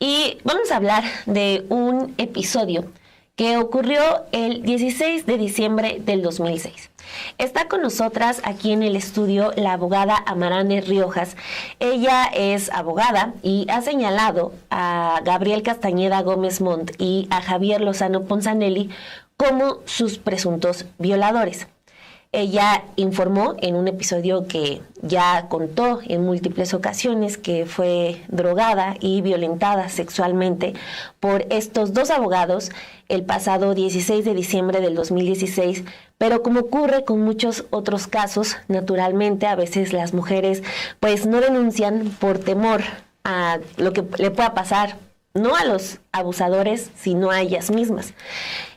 y vamos a hablar de un episodio que ocurrió el 16 de diciembre del 2006. Está con nosotras aquí en el estudio la abogada Amarande Riojas. Ella es abogada y ha señalado a Gabriel Castañeda Gómez Montt y a Javier Lozano Ponzanelli como sus presuntos violadores. Ella informó en un episodio que ya contó en múltiples ocasiones que fue drogada y violentada sexualmente por estos dos abogados el pasado 16 de diciembre del 2016, pero como ocurre con muchos otros casos, naturalmente a veces las mujeres pues no denuncian por temor a lo que le pueda pasar, no a los abusadores, sino a ellas mismas,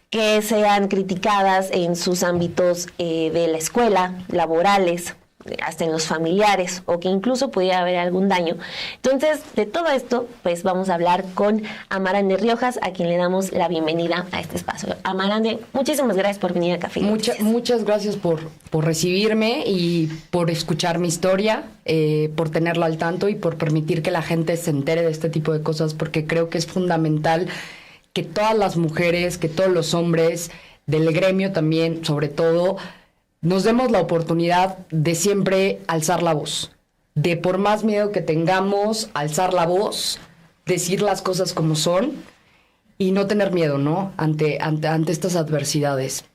que sean criticadas en sus ámbitos de la escuela, laborales, hasta en los familiares, o que incluso pudiera haber algún daño. Entonces, de todo esto, pues vamos a hablar con Amarande Riojas, a quien le damos la bienvenida a este espacio. Amarande, muchísimas gracias por venir a Café. Muchas gracias por recibirme y por escuchar mi historia, por tenerla al tanto y por permitir que la gente se entere de este tipo de cosas, porque creo que es fundamental que todas las mujeres, que todos los hombres del gremio también, sobre todo, nos demos la oportunidad de siempre alzar la voz. De por más miedo que tengamos, alzar la voz, decir las cosas como son y no tener miedo, ¿no? Ante estas adversidades.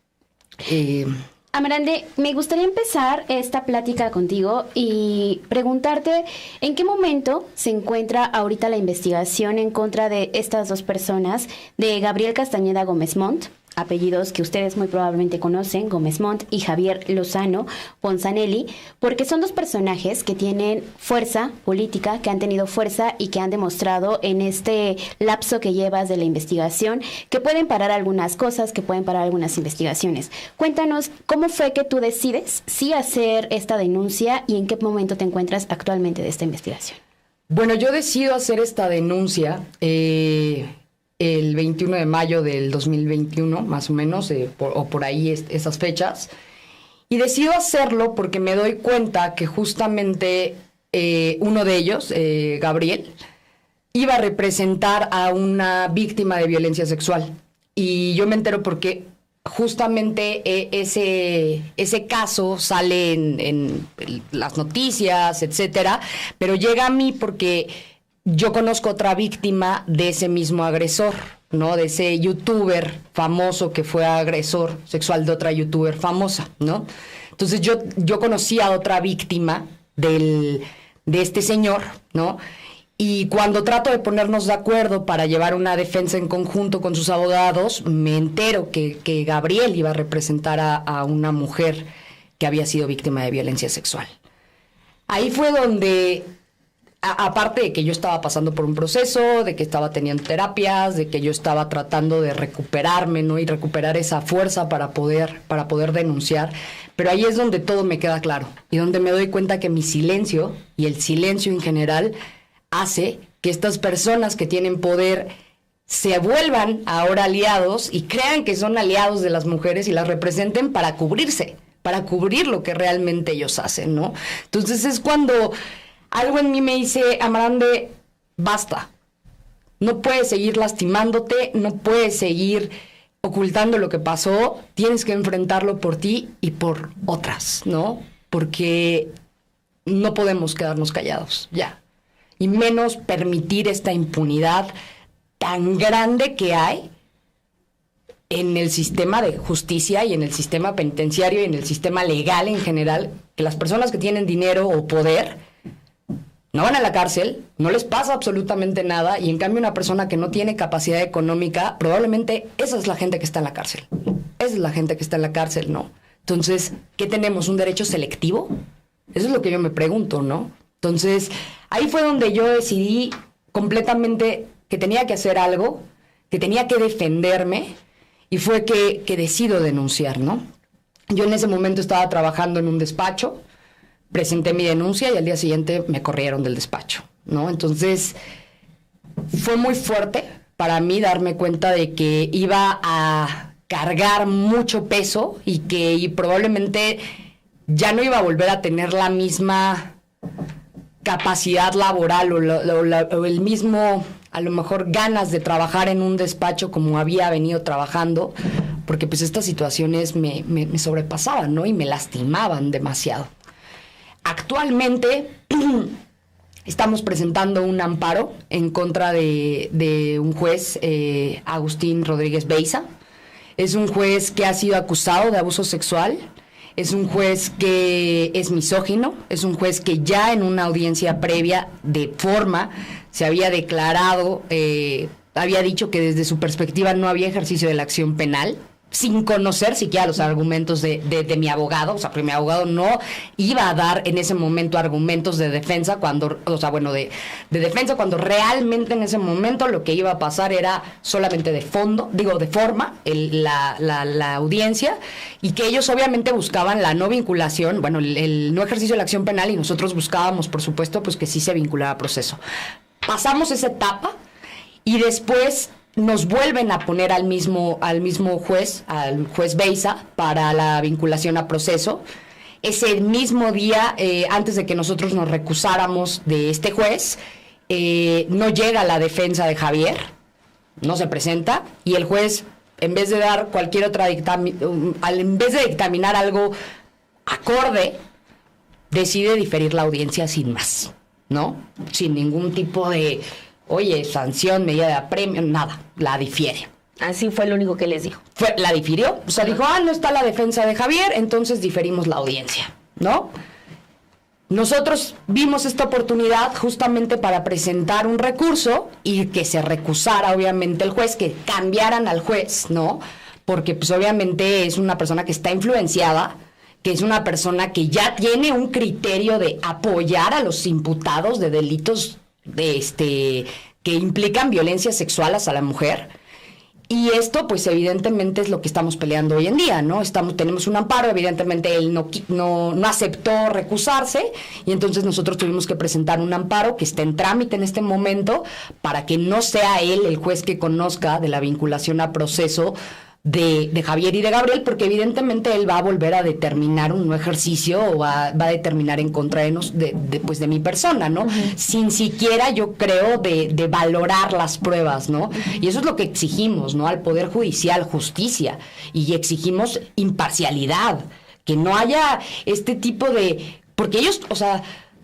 Amarande, me gustaría empezar esta plática contigo y preguntarte en qué momento se encuentra ahorita la investigación en contra de estas dos personas, de Gabriel Castañeda Gómez Montt, apellidos que ustedes muy probablemente conocen, Gómez Montt, y Javier Lozano Ponzanelli, porque son dos personajes que tienen fuerza política, que han tenido fuerza y que han demostrado en este lapso que llevas de la investigación que pueden parar algunas cosas, que pueden parar algunas investigaciones. Cuéntanos, ¿cómo fue que tú decides sí hacer esta denuncia y en qué momento te encuentras actualmente de esta investigación? Bueno, yo decido hacer esta denuncia el 21 de mayo del 2021, más o menos, o por ahí esas fechas. Y decido hacerlo porque me doy cuenta que justamente uno de ellos, Gabriel, iba a representar a una víctima de violencia sexual. Y yo me entero porque justamente ese caso sale en las noticias, etcétera, pero llega a mí porque yo conozco otra víctima de ese mismo agresor, ¿no? De ese youtuber famoso que fue agresor sexual de otra youtuber famosa, ¿no? Entonces yo conocí a otra víctima de este señor, ¿no? Y cuando trato de ponernos de acuerdo para llevar una defensa en conjunto con sus abogados, me entero que Gabriel iba a representar a una mujer que había sido víctima de violencia sexual. Ahí fue donde, aparte de que yo estaba pasando por un proceso, de que estaba teniendo terapias, de que yo estaba tratando de recuperarme, ¿no? Y recuperar esa fuerza para poder denunciar. Pero ahí es donde todo me queda claro. Y donde me doy cuenta que mi silencio, y el silencio en general, hace que estas personas que tienen poder se vuelvan ahora aliados y crean que son aliados de las mujeres y las representen para cubrirse, para cubrir lo que realmente ellos hacen, ¿no? Entonces es cuando algo en mí me dice, Amarande, basta. No puedes seguir lastimándote, no puedes seguir ocultando lo que pasó, tienes que enfrentarlo por ti y por otras, ¿no? Porque no podemos quedarnos callados, ya. Y menos permitir esta impunidad tan grande que hay en el sistema de justicia y en el sistema penitenciario y en el sistema legal en general, que las personas que tienen dinero o poder no van a la cárcel, no les pasa absolutamente nada, y en cambio una persona que no tiene capacidad económica, probablemente esa es la gente que está en la cárcel. Esa es la gente que está en la cárcel, ¿no? Entonces, ¿qué tenemos? ¿Un derecho selectivo? Eso es lo que yo me pregunto, ¿no? Entonces, ahí fue donde yo decidí completamente que tenía que hacer algo, que tenía que defenderme, y fue que decido denunciar, ¿no? Yo en ese momento estaba trabajando en un despacho, presenté mi denuncia y al día siguiente me corrieron del despacho, ¿no? Entonces, fue muy fuerte para mí darme cuenta de que iba a cargar mucho peso y que probablemente ya no iba a volver a tener la misma capacidad laboral o el mismo a lo mejor ganas de trabajar en un despacho como había venido trabajando, porque pues estas situaciones me sobrepasaban, ¿no? Y me lastimaban demasiado. Actualmente estamos presentando un amparo en contra de un juez, Agustín Rodríguez Beiza. Es un juez que ha sido acusado de abuso sexual. Es un juez que es misógino, es un juez que ya en una audiencia previa de forma se había declarado, había dicho que desde su perspectiva no había ejercicio de la acción penal, sin conocer siquiera los argumentos de mi abogado. O sea, porque mi abogado no iba a dar en ese momento argumentos de defensa cuando, o sea, bueno, de defensa, cuando realmente en ese momento lo que iba a pasar era solamente de forma, la audiencia, y que ellos obviamente buscaban la no vinculación, bueno, el no ejercicio de la acción penal, y nosotros buscábamos, por supuesto, pues que sí se vinculara a proceso. Pasamos esa etapa y después nos vuelven a poner al mismo juez, al juez Beiza, para la vinculación a proceso. Ese mismo día, antes de que nosotros nos recusáramos de este juez, no llega la defensa de Javier, no se presenta, y el juez, en vez de dar cualquier otra en vez de dictaminar algo acorde, decide diferir la audiencia sin más, ¿no? Sin ningún tipo de sanción, medida de apremio, nada, la difiere. Así fue lo único que les dijo. La difirió, o sea, dijo, no está la defensa de Javier, entonces diferimos la audiencia, ¿no? Nosotros vimos esta oportunidad justamente para presentar un recurso y que se recusara, obviamente, el juez, que cambiaran al juez, ¿no? Porque, pues, obviamente es una persona que está influenciada, que es una persona que ya tiene un criterio de apoyar a los imputados de delitos que implican violencia sexual hacia la mujer. Y esto, pues, evidentemente es lo que estamos peleando hoy en día, ¿no? Tenemos un amparo, evidentemente él no aceptó recusarse, y entonces nosotros tuvimos que presentar un amparo que está en trámite en este momento para que no sea él el juez que conozca de la vinculación a proceso de Javier y de Gabriel, porque evidentemente él va a volver a determinar un no ejercicio o va a determinar en contra de mi persona, ¿no? Sin siquiera, yo creo, de valorar las pruebas, ¿no? Y eso es lo que exigimos, ¿no? Al Poder Judicial, justicia, y exigimos imparcialidad, que no haya este tipo de... Porque ellos,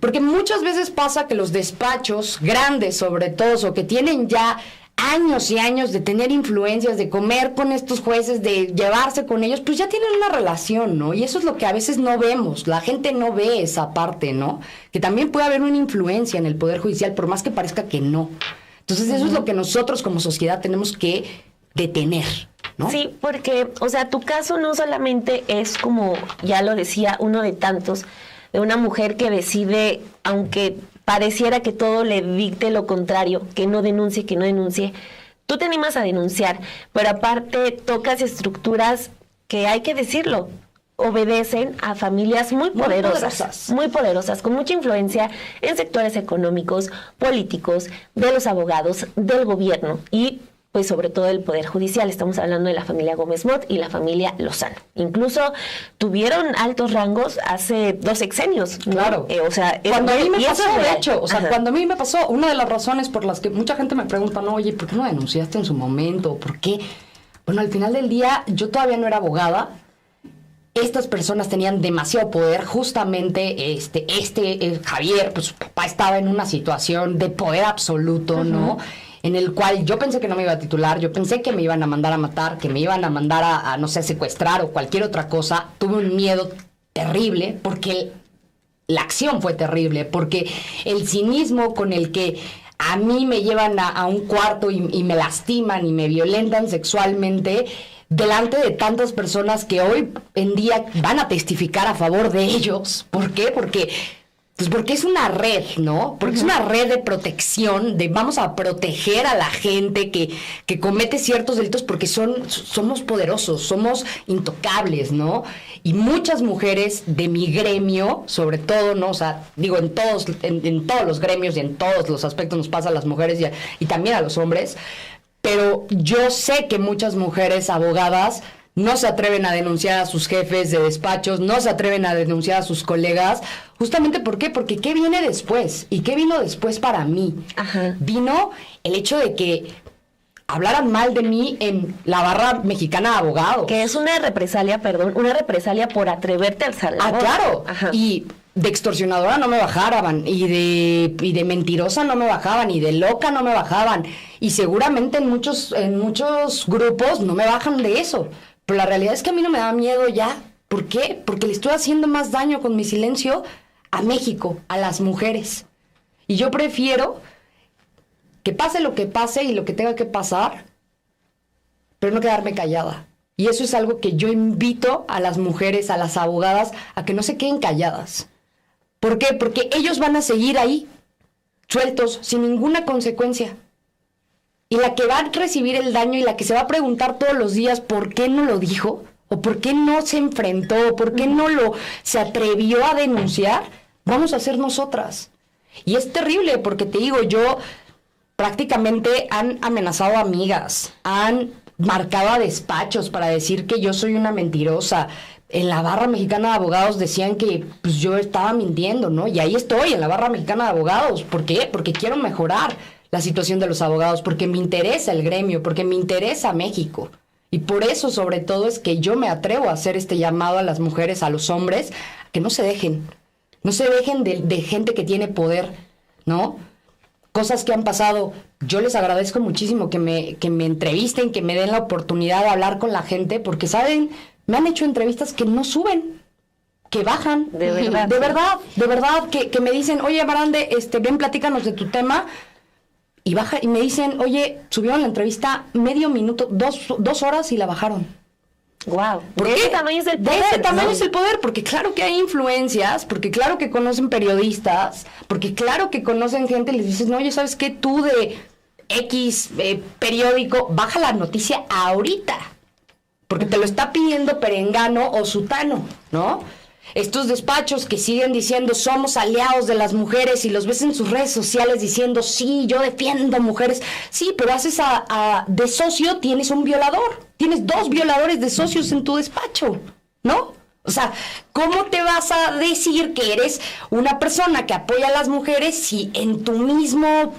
porque muchas veces pasa que los despachos grandes, sobre todo, o que tienen ya años y años de tener influencias, de comer con estos jueces, de llevarse con ellos, pues ya tienen una relación, ¿no? Y eso es lo que a veces no vemos, la gente no ve esa parte, ¿no? Que también puede haber una influencia en el Poder Judicial, por más que parezca que no. Entonces eso es lo que nosotros como sociedad tenemos que detener, ¿no? Sí, porque, tu caso no solamente es, como ya lo decía, uno de tantos, de una mujer que decide, aunque pareciera que todo le dicte lo contrario, que no denuncie, tú te animas a denunciar, pero aparte tocas estructuras que, hay que decirlo, obedecen a familias muy poderosas, con mucha influencia en sectores económicos, políticos, de los abogados, del gobierno y pues sobre todo el Poder Judicial. Estamos hablando de la familia Gómez Moth y la familia Lozano. Incluso tuvieron altos rangos hace 2 sexenios, ¿no? Claro. Cuando a mí me pasó, de hecho, cuando a mí me pasó, una de las razones por las que mucha gente me pregunta, no, oye, ¿por qué no denunciaste en su momento? ¿Por qué? Bueno, al final del día, yo todavía no era abogada. Estas personas tenían demasiado poder, justamente Javier, pues su papá estaba en una situación de poder absoluto, ¿no? En el cual yo pensé que no me iba a titular, yo pensé que me iban a mandar a matar, que me iban a mandar a no sé, secuestrar o cualquier otra cosa. Tuve un miedo terrible porque la acción fue terrible, porque el cinismo con el que a mí me llevan a un cuarto y me lastiman y me violentan sexualmente delante de tantas personas que hoy en día van a testificar a favor de ellos. ¿Por qué? Porque es una red, ¿no? Porque es una red de protección, vamos a proteger a la gente que comete ciertos delitos, porque somos poderosos, somos intocables, ¿no? Y muchas mujeres de mi gremio, sobre todo, ¿no? En todos los gremios y en todos los aspectos nos pasa a las mujeres y también a los hombres, pero yo sé que muchas mujeres abogadas no se atreven a denunciar a sus jefes de despachos, no se atreven a denunciar a sus colegas. Justamente, ¿por qué? Porque ¿qué viene después? ¿Y qué vino después para mí? Ajá. Vino el hecho de que hablaran mal de mí en la barra mexicana de abogados. Que es una represalia por atreverte a alzar la voz. Claro. Ajá. Y de extorsionadora no me bajaban, y de mentirosa no me bajaban, y de loca no me bajaban. Y seguramente en muchos grupos no me bajan de eso. Pero la realidad es que a mí no me da miedo ya. ¿Por qué? Porque le estoy haciendo más daño con mi silencio a México, a las mujeres. Y yo prefiero que pase lo que pase y lo que tenga que pasar, pero no quedarme callada. Y eso es algo que yo invito a las mujeres, a las abogadas, a que no se queden calladas. ¿Por qué? Porque ellos van a seguir ahí, sueltos, sin ninguna consecuencia. Y la que va a recibir el daño y la que se va a preguntar todos los días por qué no lo dijo, o por qué no se enfrentó, o por qué no se atrevió a denunciar, vamos a ser nosotras. Y es terrible porque te digo, yo prácticamente han amenazado a amigas, han marcado a despachos para decir que yo soy una mentirosa. En la barra mexicana de abogados decían que pues, yo estaba mintiendo, ¿no? Y ahí estoy, en la barra mexicana de abogados. ¿Por qué? Porque quiero mejorar la situación de los abogados, porque me interesa el gremio, porque me interesa México. Y por eso, sobre todo, es que yo me atrevo a hacer este llamado a las mujeres, a los hombres, que no se dejen de gente que tiene poder, ¿no? Cosas que han pasado. Yo les agradezco muchísimo que me entrevisten, que me den la oportunidad de hablar con la gente, porque, ¿saben? Me han hecho entrevistas que no suben, que bajan. De verdad. De verdad, que me dicen, oye, Amarande, ven, platícanos de tu tema. Y baja, y me dicen, oye, subieron la entrevista medio minuto, 2 horas y la bajaron. Wow. ¿Por de qué? ese tamaño es el poder. De ese tamaño ¿no? es el poder, porque claro que hay influencias, porque claro que conocen periodistas, porque claro que conocen gente y les dices, no, oye, ¿sabes qué? Tú de X periódico, baja la noticia ahorita, porque te lo está pidiendo perengano o sutano, ¿no? Estos despachos que siguen diciendo somos aliados de las mujeres y los ves en sus redes sociales diciendo sí, yo defiendo mujeres. Sí, pero haces de socio tienes un violador. Tienes 2 violadores de socios en tu despacho, ¿no? O sea, ¿cómo te vas a decir que eres una persona que apoya a las mujeres si en tu mismo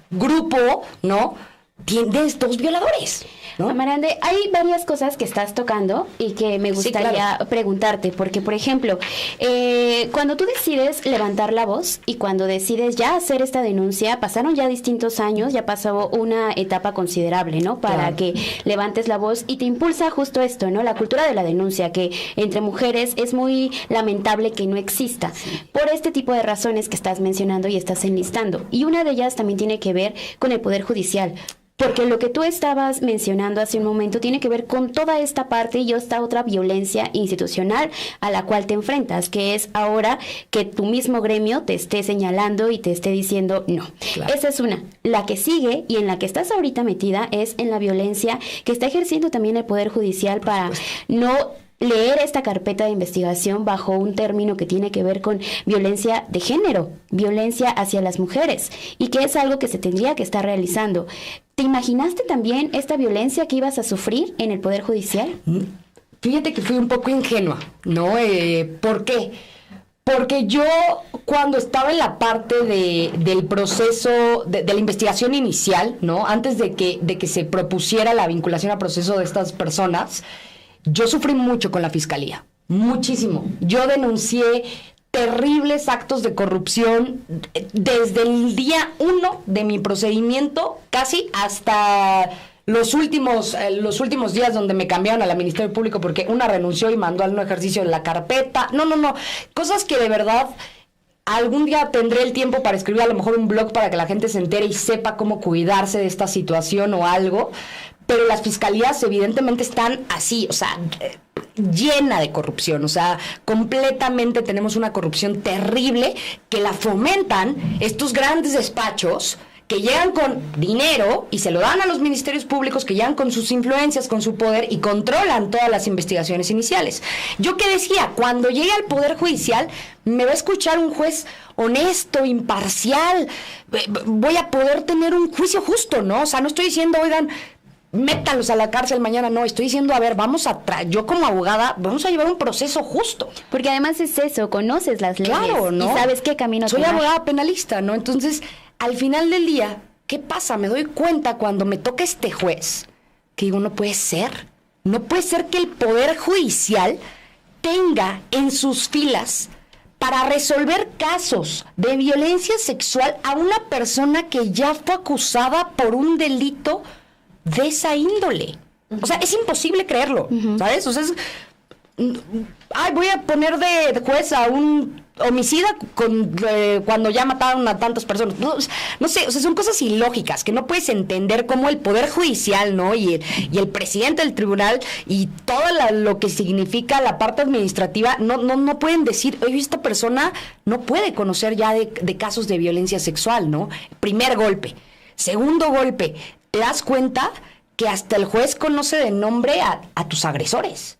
grupo, ¿no? Tienes 2 violadores, ¿no? Amarande, hay varias cosas que estás tocando y que me gustaría preguntarte, porque, por ejemplo, cuando tú decides levantar la voz y cuando decides ya hacer esta denuncia, pasaron ya distintos años, ya pasó una etapa considerable, ¿no? Para que levantes la voz y te impulsa justo esto, ¿no? La cultura de la denuncia, que entre mujeres es muy lamentable que no exista, por este tipo de razones que estás mencionando y estás enlistando. Y una de ellas también tiene que ver con el Poder Judicial. Porque lo que tú estabas mencionando hace un momento tiene que ver con toda esta parte y esta otra violencia institucional a la cual te enfrentas, que es ahora que tu mismo gremio te esté señalando y te esté diciendo no. Claro. Esa es una. La que sigue y en la que estás ahorita metida es en la violencia que está ejerciendo también el Poder Judicial para no leer esta carpeta de investigación bajo un término que tiene que ver con violencia de género, violencia hacia las mujeres, y que es algo que se tendría que estar realizando. ¿Te imaginaste también esta violencia que ibas a sufrir en el Poder Judicial? Fíjate que fui un poco ingenua, ¿no? ¿Por qué? Porque yo, cuando estaba en la parte del proceso, de la investigación inicial, ¿no? Antes de que se propusiera la vinculación a proceso de estas personas, yo sufrí mucho con la fiscalía, muchísimo. Yo denuncié terribles actos de corrupción desde el día 1 de mi procedimiento, casi hasta los últimos días donde me cambiaron a la Ministerio Público porque una renunció y mandó al no ejercicio de la carpeta. No. Cosas que de verdad algún día tendré el tiempo para escribir a lo mejor un blog para que la gente se entere y sepa cómo cuidarse de esta situación o algo. Pero las fiscalías evidentemente están así, o sea, llena de corrupción, o sea, completamente tenemos una corrupción terrible que la fomentan estos grandes despachos que llegan con dinero y se lo dan a los ministerios públicos, que llegan con sus influencias, con su poder y controlan todas las investigaciones iniciales. Yo que decía, cuando llegue al Poder Judicial me va a escuchar un juez honesto, imparcial, voy a poder tener un juicio justo, ¿no? O sea, no estoy diciendo, oigan, métanlos a la cárcel mañana. No, estoy diciendo, a ver, yo como abogada, vamos a llevar un proceso justo. Porque además es eso, conoces las leyes. Claro, ¿no? Y sabes qué camino Soy tomar. abogada penalista, ¿no? Entonces, al final del día, ¿qué pasa? Me doy cuenta cuando me toca este juez, que digo, no puede ser que el Poder Judicial tenga en sus filas para resolver casos de violencia sexual a una persona que ya fue acusada por un delito de esa índole. O sea, es imposible creerlo, ¿sabes? O sea, voy a poner de juez a un homicida cuando ya mataron a tantas personas. No sé, o sea, son cosas ilógicas que no puedes entender cómo el Poder Judicial, ¿no? Y el presidente del tribunal y todo lo que significa la parte administrativa, no pueden decir, oye, esta persona no puede conocer ya de casos de violencia sexual, ¿no? Primer golpe. Segundo golpe, te das cuenta que hasta el juez conoce de nombre a tus agresores,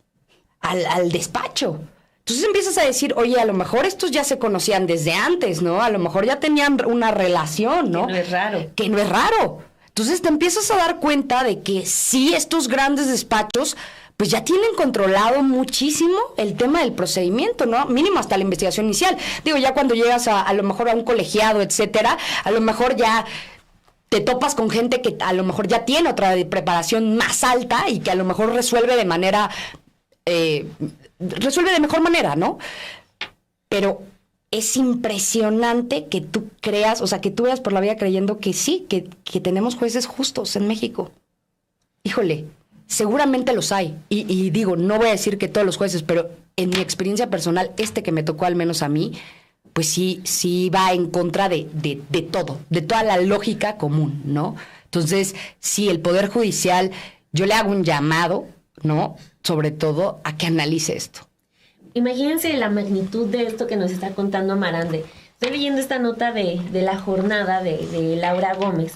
al despacho. Entonces empiezas a decir, oye, a lo mejor estos ya se conocían desde antes, ¿no? A lo mejor ya tenían una relación, ¿no? Que no es raro. Que no es raro. Entonces te empiezas a dar cuenta de que sí, estos grandes despachos pues ya tienen controlado muchísimo el tema del procedimiento, ¿no? Mínimo hasta la investigación inicial. Digo, ya cuando llegas a lo mejor a un colegiado, etcétera, a lo mejor ya te topas con gente que a lo mejor ya tiene otra preparación más alta y que a lo mejor resuelve de mejor manera, ¿no? Pero es impresionante que tú creas, o sea, que tú veas por la vida creyendo que sí, que tenemos jueces justos en México. Híjole, seguramente los hay. Y digo, no voy a decir que todos los jueces, pero en mi experiencia personal, que me tocó al menos a mí, pues sí va en contra de todo, de toda la lógica común, ¿no? Entonces, sí, el Poder Judicial, yo le hago un llamado, ¿no? Sobre todo a que analice esto. Imagínense la magnitud de esto que nos está contando Amarande. Estoy leyendo esta nota de La Jornada de Laura Gómez,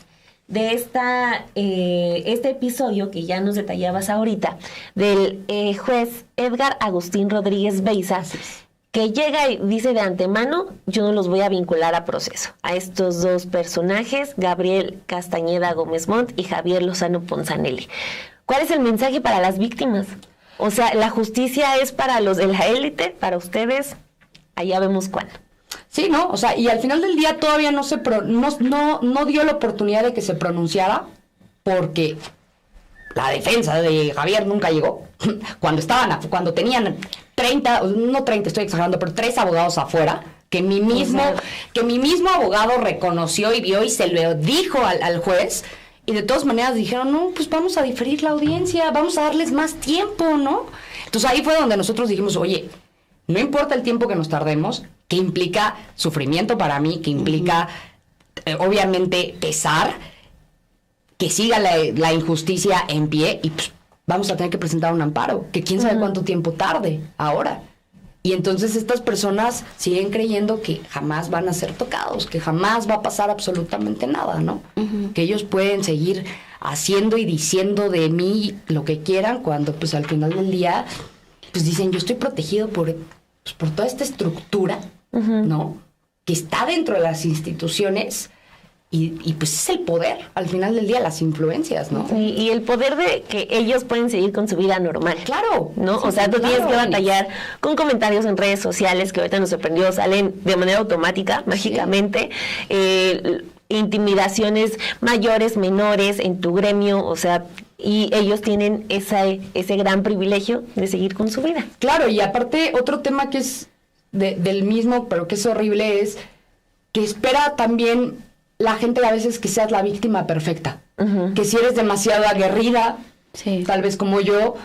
de este episodio que ya nos detallabas ahorita, del juez Edgar Agustín Rodríguez Beiza, que llega y dice de antemano, yo no los voy a vincular a proceso. A estos dos personajes, Gabriel Castañeda Gómez Montt y Javier Lozano Ponzanelli. ¿Cuál es el mensaje para las víctimas? O sea, la justicia es para los de la élite, para ustedes, allá vemos cuándo. Sí, ¿no? O sea, y al final del día todavía no dio la oportunidad de que se pronunciara porque la defensa de Javier nunca llegó. Cuando tenían 30, estoy exagerando, pero 3 abogados afuera, que mi mismo abogado reconoció y vio y se lo dijo al juez. Y de todas maneras dijeron, no, pues vamos a diferir la audiencia, vamos a darles más tiempo, ¿no? Entonces ahí fue donde nosotros dijimos, oye, no importa el tiempo que nos tardemos, que implica sufrimiento para mí, que implica, obviamente, pesar, que siga la injusticia en pie y pues vamos a tener que presentar un amparo, que quién sabe cuánto tiempo tarde ahora. Y entonces estas personas siguen creyendo que jamás van a ser tocados, que jamás va a pasar absolutamente nada, ¿no? Que ellos pueden seguir haciendo y diciendo de mí lo que quieran cuando pues al final del día pues dicen yo estoy protegido por toda esta estructura, ¿no? Que está dentro de las instituciones. Y pues es el poder, al final del día, las influencias, ¿no? Y el poder de que ellos pueden seguir con su vida normal. Claro. ¿No? Sí, o sea, tú claro. tienes que batallar con comentarios en redes sociales que ahorita nos sorprendió, salen de manera automática, mágicamente. Intimidaciones mayores, menores en tu gremio, o sea, y ellos tienen ese gran privilegio de seguir con su vida. Claro, y aparte, otro tema que es del mismo, pero que es horrible, es que espera también la gente a veces que seas la víctima perfecta. Que si eres demasiado aguerrida, tal vez como yo,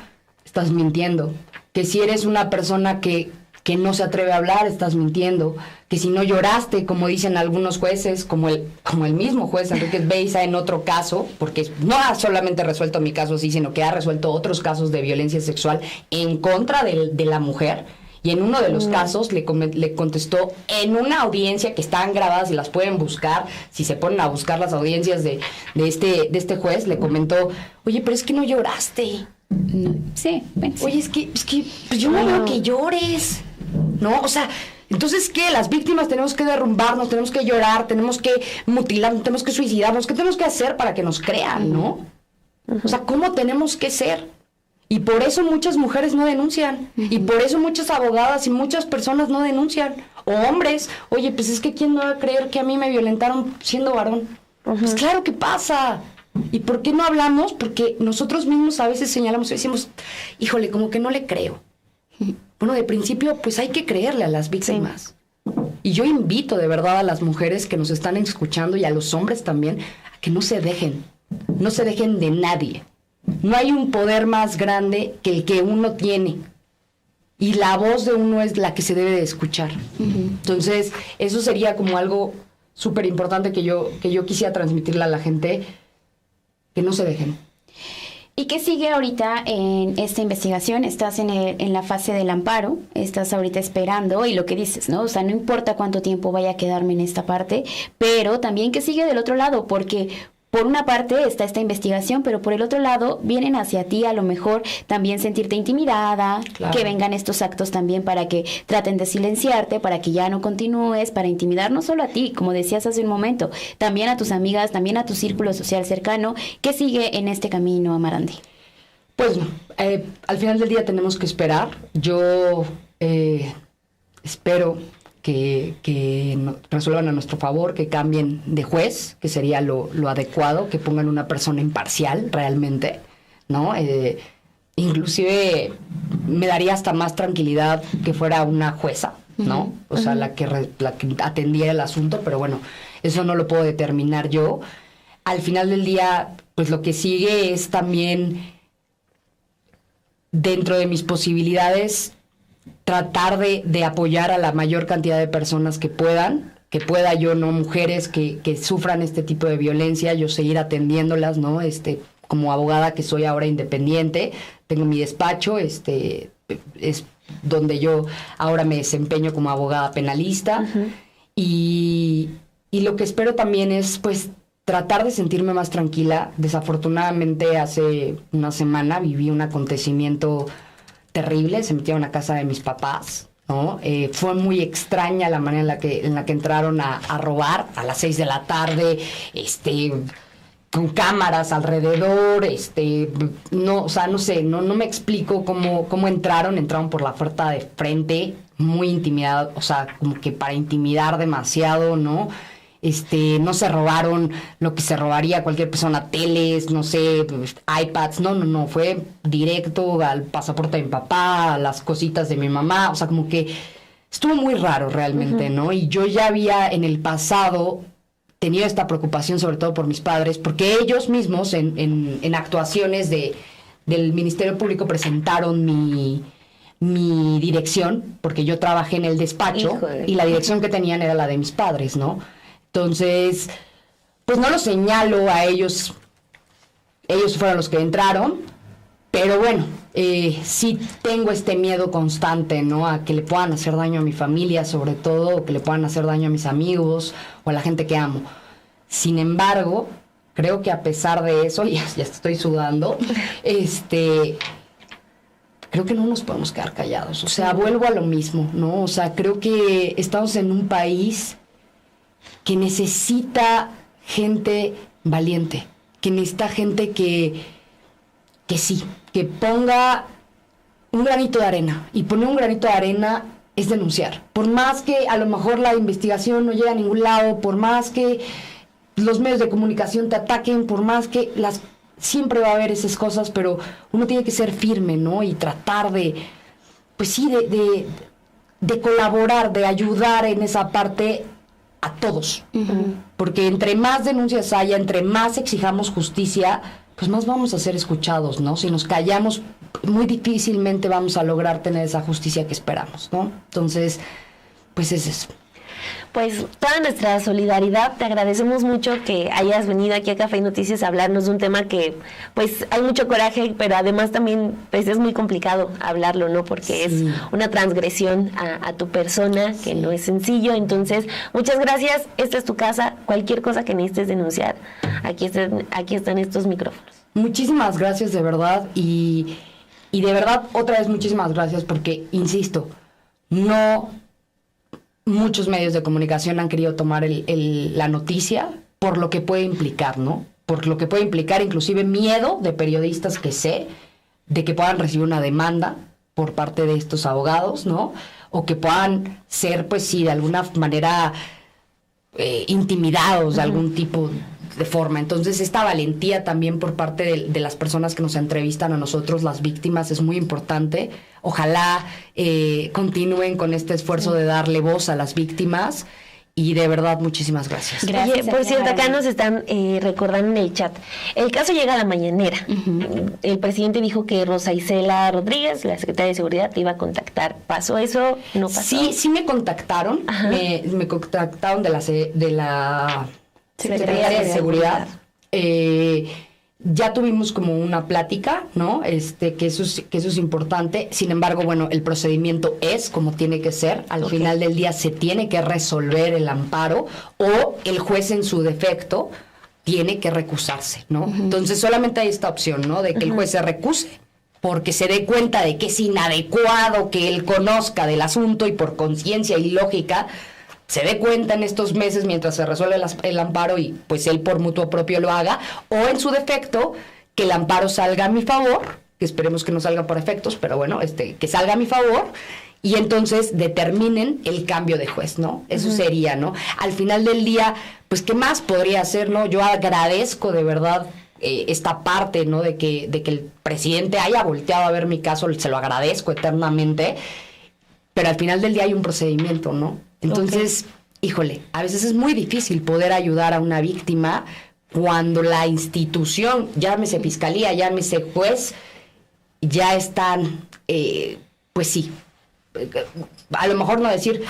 estás mintiendo. Que si eres una persona que no se atreve a hablar, estás mintiendo. Que si no lloraste, como dicen algunos jueces, como el mismo juez Enríquez Beiza en otro caso, porque no ha solamente resuelto mi caso así, sino que ha resuelto otros casos de violencia sexual en contra de la mujer. Y en uno de los casos le contestó en una audiencia que están grabadas y las pueden buscar, si se ponen a buscar las audiencias de este juez, le comentó, oye, pero es que no lloraste. No. Sí, bueno, sí. Oye, es que pues yo no veo que llores, ¿no? O sea, entonces, ¿qué? Las víctimas tenemos que derrumbarnos, tenemos que llorar, tenemos que mutilarnos, tenemos que suicidarnos. ¿Qué tenemos que hacer para que nos crean, no? O sea, ¿cómo tenemos que ser? Y por eso muchas mujeres no denuncian. Y por eso muchas abogadas y muchas personas no denuncian. O hombres. Oye, pues es que ¿quién no va a creer que a mí me violentaron siendo varón? Pues claro que pasa. ¿Y por qué no hablamos? Porque nosotros mismos a veces señalamos y decimos, híjole, como que no le creo. Bueno, de principio, pues hay que creerle a las víctimas. Sí. Y yo invito de verdad a las mujeres que nos están escuchando y a los hombres también, a que no se dejen de nadie. No hay un poder más grande que el que uno tiene. Y la voz de uno es la que se debe de escuchar. Entonces, eso sería como algo súper importante que yo quisiera transmitirle a la gente, que no se dejen. ¿Y qué sigue ahorita en esta investigación? Estás en la fase del amparo, estás ahorita esperando, y lo que dices, ¿no? O sea, no importa cuánto tiempo vaya a quedarme en esta parte, pero también qué sigue del otro lado, porque por una parte está esta investigación, pero por el otro lado vienen hacia ti a lo mejor también sentirte intimidada, claro, que vengan estos actos también para que traten de silenciarte, para que ya no continúes, para intimidar no solo a ti, como decías hace un momento, también a tus amigas, también a tu círculo social cercano. ¿Qué sigue en este camino, Amarandi? Pues al final del día tenemos que esperar. Yo espero que resuelvan a nuestro favor, que cambien de juez, que sería lo adecuado, que pongan una persona imparcial realmente, ¿no? Inclusive me daría hasta más tranquilidad que fuera una jueza, ¿no? O sea, la que atendiera el asunto, pero bueno, eso no lo puedo determinar yo. Al final del día, pues lo que sigue es también, dentro de mis posibilidades, tratar de apoyar a la mayor cantidad de personas que pueda yo, ¿no? Mujeres que sufran este tipo de violencia, yo seguir atendiéndolas, ¿no? Como abogada que soy ahora independiente, tengo mi despacho, es donde yo ahora me desempeño como abogada penalista, y lo que espero también es, pues, tratar de sentirme más tranquila. Desafortunadamente, hace una semana viví un acontecimiento terrible, se metieron a casa de mis papás, ¿no? Fue muy extraña la manera en la que entraron a robar a las 6 de la tarde, con cámaras alrededor, no, o sea, no sé, no me explico cómo entraron por la puerta de frente, muy intimidado, o sea, como que para intimidar demasiado, ¿no? No se robaron lo que se robaría cualquier persona, teles, no sé, iPads, no, fue directo al pasaporte de mi papá, a las cositas de mi mamá, o sea, como que estuvo muy raro realmente, ¿no? Y yo ya había en el pasado tenido esta preocupación, sobre todo por mis padres, porque ellos mismos en actuaciones del Ministerio Público presentaron mi dirección, porque yo trabajé en el despacho. Híjole. Y la dirección que tenían era la de mis padres, ¿no? Entonces, pues no lo señalo a ellos, ellos fueron los que entraron, pero bueno, sí tengo este miedo constante, ¿no? A que le puedan hacer daño a mi familia, sobre todo, o que le puedan hacer daño a mis amigos o a la gente que amo. Sin embargo, creo que a pesar de eso, ya estoy sudando, creo que no nos podemos quedar callados. O sea, vuelvo a lo mismo, ¿no? O sea, creo que estamos en un país que necesita gente valiente, que necesita gente que ponga un granito de arena. Y poner un granito de arena es denunciar. Por más que a lo mejor la investigación no llegue a ningún lado, por más que los medios de comunicación te ataquen, por más que siempre va a haber esas cosas, pero uno tiene que ser firme, ¿no? Y tratar de colaborar, de ayudar en esa parte a todos. Porque entre más denuncias haya, entre más exijamos justicia, pues más vamos a ser escuchados, ¿no? Si nos callamos, muy difícilmente vamos a lograr tener esa justicia que esperamos, ¿no? Entonces, pues es eso. Pues toda nuestra solidaridad, te agradecemos mucho que hayas venido aquí a Café y Noticias a hablarnos de un tema que pues hay mucho coraje, pero además también pues es muy complicado hablarlo, ¿no? Porque sí, es una transgresión a tu persona, que no es sencillo. Entonces, muchas gracias, esta es tu casa, cualquier cosa que necesites denunciar, aquí están estos micrófonos. Muchísimas gracias de verdad, y de verdad otra vez muchísimas gracias, porque insisto, no muchos medios de comunicación han querido tomar la noticia por lo que puede implicar, ¿no? por lo que puede implicar inclusive miedo de periodistas que sé, de que puedan recibir una demanda por parte de estos abogados, ¿no? O que puedan ser, pues sí, de alguna manera intimidados de algún tipo de forma. Entonces, esta valentía también por parte de las personas que nos entrevistan a nosotros, las víctimas, es muy importante. Ojalá continúen con este esfuerzo de darle voz a las víctimas. Y de verdad, muchísimas gracias. Oye, por cierto, acá nos están recordando en el chat. El caso llega a la mañanera. El presidente dijo que Rosa Isela Rodríguez, la secretaria de Seguridad, te iba a contactar. ¿Pasó eso? ¿No pasó? Sí me contactaron. Me contactaron de la Secretaría de Seguridad. Ya tuvimos como una plática, ¿no? Que eso es importante. Sin embargo, bueno, el procedimiento es como tiene que ser. Al final del día se tiene que resolver el amparo o el juez en su defecto tiene que recusarse, ¿no? Entonces solamente hay esta opción, ¿no? De que el juez se recuse porque se dé cuenta de que es inadecuado que él conozca del asunto y por conciencia y lógica se dé cuenta en estos meses mientras se resuelve el amparo y pues él por mutuo propio lo haga, o en su defecto que el amparo salga a mi favor, que esperemos que no salga por efectos, pero bueno, que salga a mi favor y entonces determinen el cambio de juez, ¿no? Eso sería, ¿no? Al final del día, pues ¿qué más podría hacer, no? Yo agradezco de verdad esta parte, ¿no? De que el presidente haya volteado a ver mi caso, se lo agradezco eternamente, pero al final del día hay un procedimiento, ¿no? Entonces, híjole, a veces es muy difícil poder ayudar a una víctima cuando la institución, llámese fiscalía, llámese juez, ya están, pues sí, a lo mejor no decir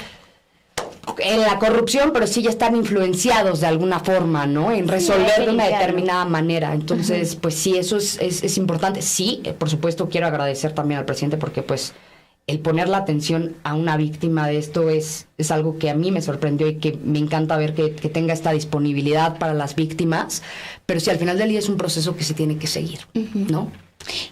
en la corrupción, pero sí ya están influenciados de alguna forma, ¿no? En resolver de una determinada manera. Entonces, pues sí, eso es importante. Sí, por supuesto, quiero agradecer también al presidente porque, pues, el poner la atención a una víctima de esto es algo que a mí me sorprendió y que me encanta ver que tenga esta disponibilidad para las víctimas, pero sí, al final del día es un proceso que se tiene que seguir, ¿no?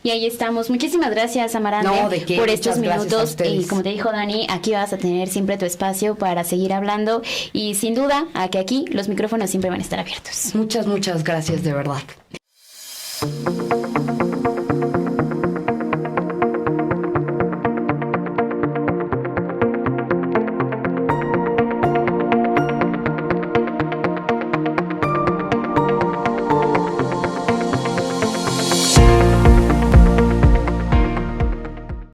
Y ahí estamos. Muchísimas gracias, Amarante, por estos minutos. Y como te dijo Dani, aquí vas a tener siempre tu espacio para seguir hablando y sin duda, a que aquí los micrófonos siempre van a estar abiertos. Muchas gracias, de verdad.